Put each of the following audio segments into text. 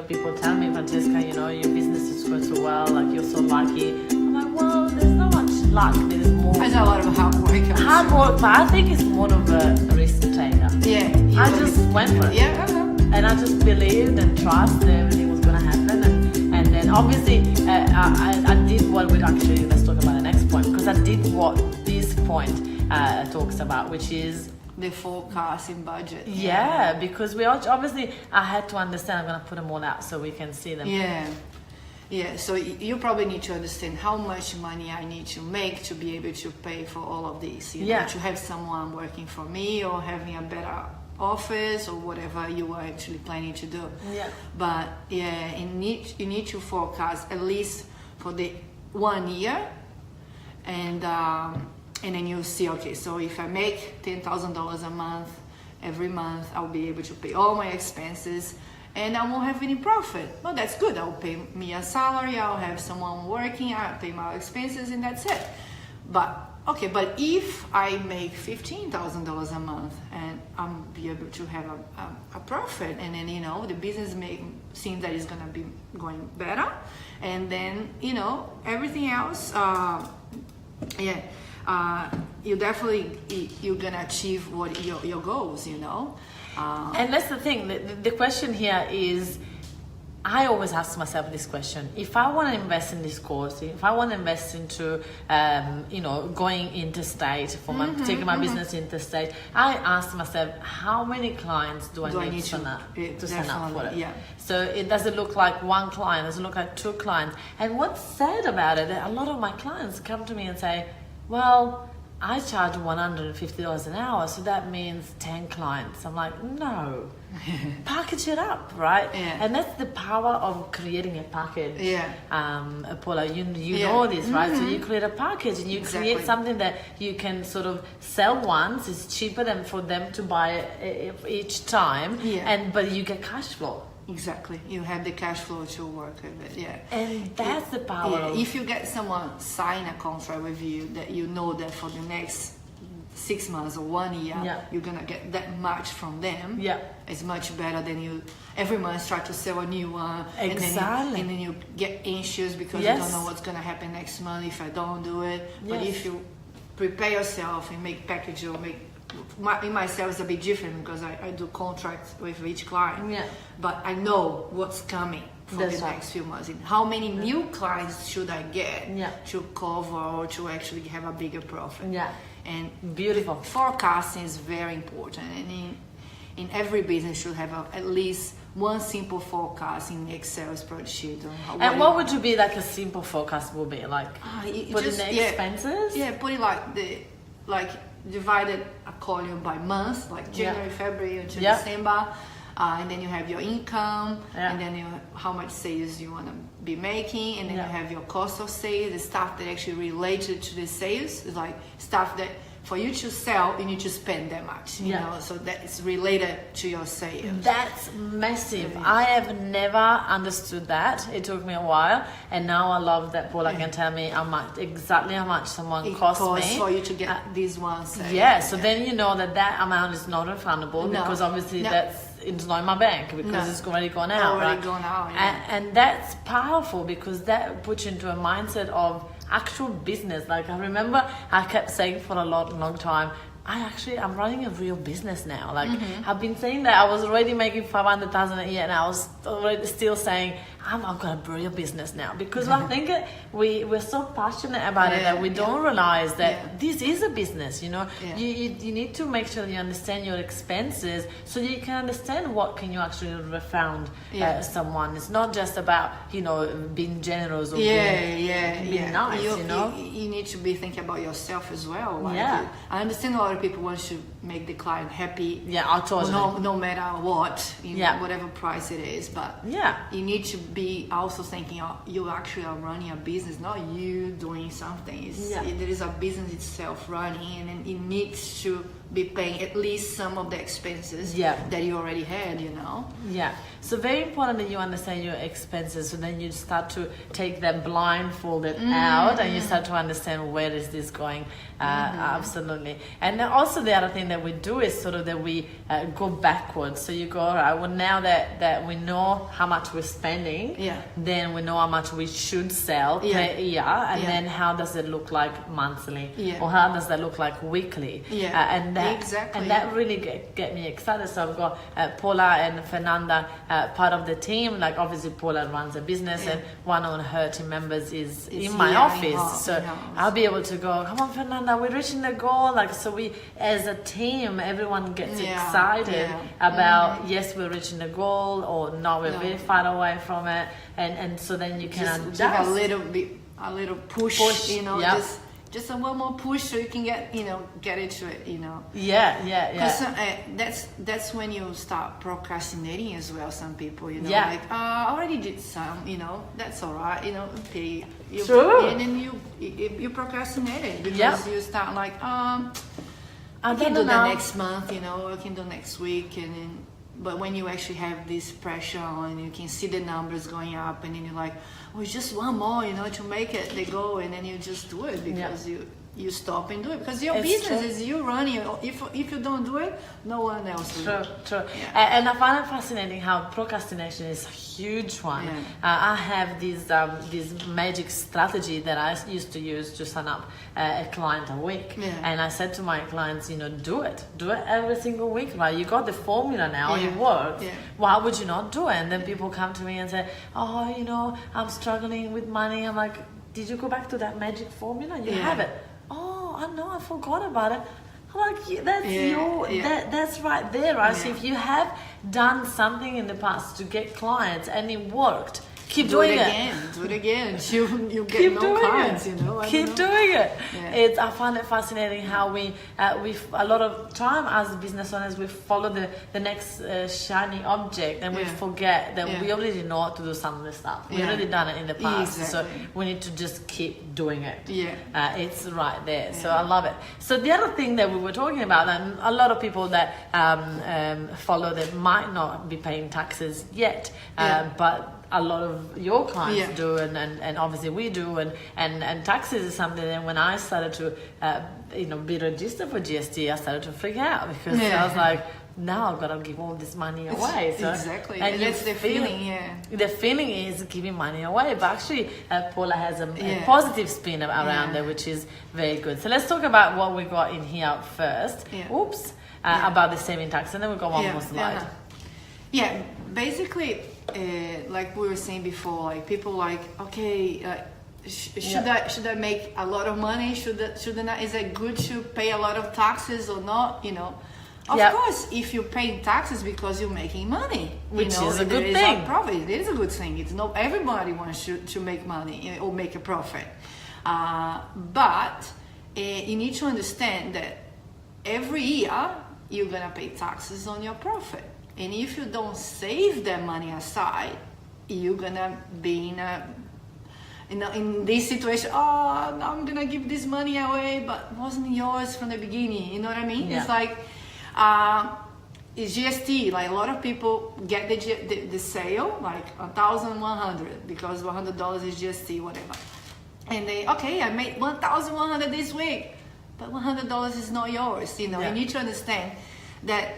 People tell me, Francesca, your business is going so well, like you're so lucky. I'm like, well, there's not much luck. There's more. There's a lot of hard work. Hard work, but I think it's more of a risk taker. Yeah. I just went for it. Yeah. And I just believed and trusted that everything was going to happen. And then obviously I did what we actually, let's talk about the next point, because I did what this point talks about, which is the forecasting budget. Yeah, because we obviously, I had to understand, I'm going to put them all out so we can see them. Yeah, so you probably need to understand how much money I need to make to be able to pay for all of this. You know, to have someone working for me or having a better office or whatever you are actually planning to do. Yeah. But yeah, you need to forecast at least for the 1 year, and then you see, okay, so if I make $10,000 a month, every month I'll be able to pay all my expenses and I won't have any profit. Well, that's good. I'll pay me a salary, I'll have someone working, I'll pay my expenses, and that's it. But if I make $15,000 a month and I'm be able to have a profit, and then the business seems that it's gonna be going better, and then everything else, you're gonna achieve what your goals, and that's the thing. The question here is, I always ask myself this question: if I want to invest in this course, if I want to invest into, going interstate for taking my business interstate, I ask myself, how many clients do I need to sign up for it? Yeah. So it doesn't look like one client, doesn't look like two clients. And what's sad about it, a lot of my clients come to me and say, well, I charge $150 an hour, so that means 10 clients. I'm like, no, package it up, right? Yeah. And that's the power of creating a package. Yeah. Paula, you know this, right? So you create a package and you create something that you can sort of sell once. It's cheaper than for them to buy it each time. Yeah. But you get cash flow. Exactly. You have the cash flow to work with it, yeah. And that's the power of... If you get someone sign a contract with you that you know that for the next 6 months or 1 year, you're going to get that much from them, it's much better than you every month try to sell a new one. Exactly. And then you get anxious because you don't know what's going to happen next month if I don't do it. But if you prepare yourself and make package or myself is a bit different because I do contracts with each client, but I know what's coming for the next few months. And how many new clients should I get to cover or to actually have a bigger profit? And beautiful. Forecasting is very important, and in every business should have at least one simple forecast in Excel spreadsheet. And what would you be like a simple forecast would be like? Put in the expenses? Yeah, put it like divided a column by month, like January, February until December, and then you have your income, and then how much sales you want to be making, and then you have your cost of sales, the stuff that actually related to the sales, is like stuff that for you to sell, you need to spend that much, you know, so that is related to your sales. That's massive. I have never understood that. It took me a while, and now I love that Paula can tell me exactly how much someone cost me. For you to get these ones. So then you know that amount is not refundable because obviously it's not in my bank because it's already gone out. And that's powerful because that puts you into a mindset of actual business. Like I remember I kept saying for a long time, I'm running a real business now. Like I've been saying that I was already making $500,000 a year, and I was already still saying I've got a real business now because I think we're so passionate about it that we don't realize that this is a business. You know, you need to make sure you understand your expenses so you can understand what can you actually refund someone. It's not just about being generous or being nice. You need to be thinking about yourself as well. Like I understand a lot of people want to make the client happy. No matter what, whatever price it is, but you need to be also thinking you actually are running a business, not you doing something. There is a business itself running, and it needs to be paying at least some of the expenses that you already had, you know. Yeah. So very important that you understand your expenses, so then you start to take them blindfolded out, and you start to understand where is this going. Absolutely. And then also the other thing that we do is sort of that we go backwards. So you go, all right, well, now that we know how much we're spending, then we know how much we should sell per year, and then how does it look like monthly, or how does that look like weekly? And that really get me excited. So I've got Paula and Fernanda part of the team. Like obviously Paula runs a business, and one of her team members is in my office. So I'll be able to go, come on Fernanda, we're reaching the goal. Like, so we as a team, everyone gets excited about yes, we're reaching the goal, or no, we're very far away from it, and so then you can just give a little push, you know, just a one more push so you can get into it, you know. Because that's when you start procrastinating as well. Some people, you know, like I already did some, you know, that's all right, you know. Okay, and then you procrastinate it because you start like I can do that next month, you know, I can do next week, and then. But when you actually have this pressure on, you can see the numbers going up, and then you're like, oh, it's just one more, you know, to make it, they go, and then you just do it because you stop and do it. Because your business is you running. If you don't do it, no one else will. True. Yeah. And I find it fascinating how procrastination is a huge one. I have this magic strategy that I used to use to sign up a client a week. And I said to my clients, you know, do it every single week, right? You got the formula now, it works. Why would you not do it? And then people come to me and say, oh, you know, I'm struggling with money. I'm like, did you go back to that magic formula? You have it. Oh, I know, I forgot about it. I'm like, that's right there, right? So if you have done something in the past to get clients and it worked, keep doing it. Do it again. You get no clients, you know. Keep doing it. I find it fascinating how we a lot of time as business owners we follow the next shiny object, and we forget that we already know how to do some of the stuff. We already done it in the past, so we need to just keep doing it. It's right there. So I love it. So the other thing that we were talking about, and a lot of people that follow that might not be paying taxes yet, but a lot of your clients do, and obviously we do, and taxes is something that when I started to be registered for GST, I started to freak out because I was like, now I've got to give all this money away. So, exactly, and that's the feeling. The feeling is giving money away, but actually Paula has a positive spin around there, which is very good. So let's talk about what we got in here first. About the saving tax, and then we'll go one more slide. Basically, like we were saying before, like people like, okay, should I make a lot of money? Should I not? Is it good to pay a lot of taxes or not? You know, of course, if you pay taxes because you're making money, which is a good thing. Profit. It is a good thing. It's not everybody wants to make money or make a profit, but you need to understand that every year you're gonna pay taxes on your profit. And if you don't save that money aside, you're gonna be in this situation. Oh, now I'm gonna give this money away, but it wasn't yours from the beginning. You know what I mean? It's like it's GST. Like a lot of people get the sale like 1,100 because $100 is GST, whatever. And I made 1,100 this week, but $100 is not yours. You know, you need to understand that.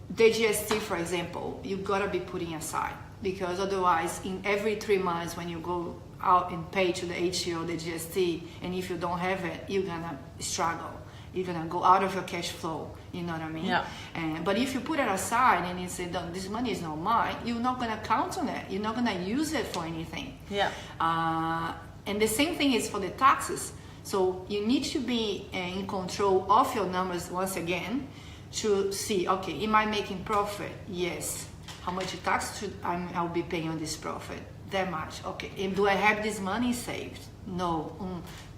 The GST, for example, you've got to be putting aside, because otherwise in every 3 months when you go out and pay to the HCO, the GST, and if you don't have it, you're going to struggle. You're going to go out of your cash flow, you know what I mean? But if you put it aside and you say, this money is not mine, you're not going to count on it. You're not going to use it for anything. And the same thing is for the taxes. So you need to be in control of your numbers once again, to see, okay, am I making profit? Yes. How much tax I'll be paying on this profit? That much. Okay. And do I have this money saved? No.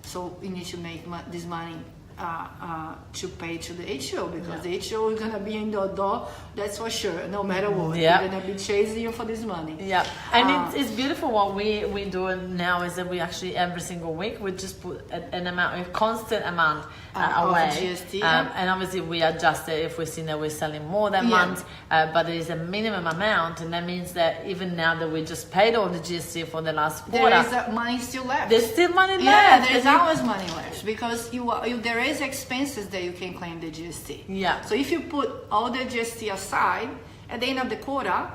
So you need to make this money to pay to the HO, because the HO is gonna be in the door. That's for sure. No matter what, Yeah. they're gonna be chasing you for this money. Yeah, and it's beautiful. What we do now is that we actually every single week we just put an amount, a constant amount away, of GST, and obviously we adjust it if we see that we're selling more than month. But there is a minimum amount, and that means that even now that we just paid all the GST for the last quarter, there is money still left. there's still money left. Yeah, there's always money left, because there is expenses that you can claim the GST. Yeah. So if you put all the GST aside, at the end of the quarter,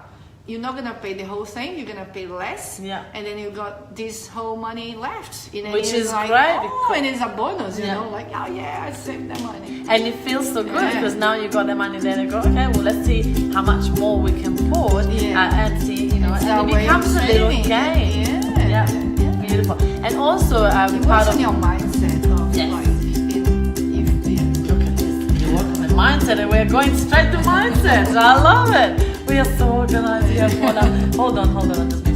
you're not gonna pay the whole thing. You're gonna pay less. Yeah. And then you got this whole money left. Which is like, great. Oh, and it's a bonus, you know, like, oh yeah, I saved the money. And it feels so good because now you got the money there to go, okay, well, let's see how much more we can put and see, you know, It's and it becomes a little game. Yeah. Beautiful. And also, It part works of on your mindset of like, you work with mindset, and we're going straight to mindset. I love it. We are so organized here. Hold on. Just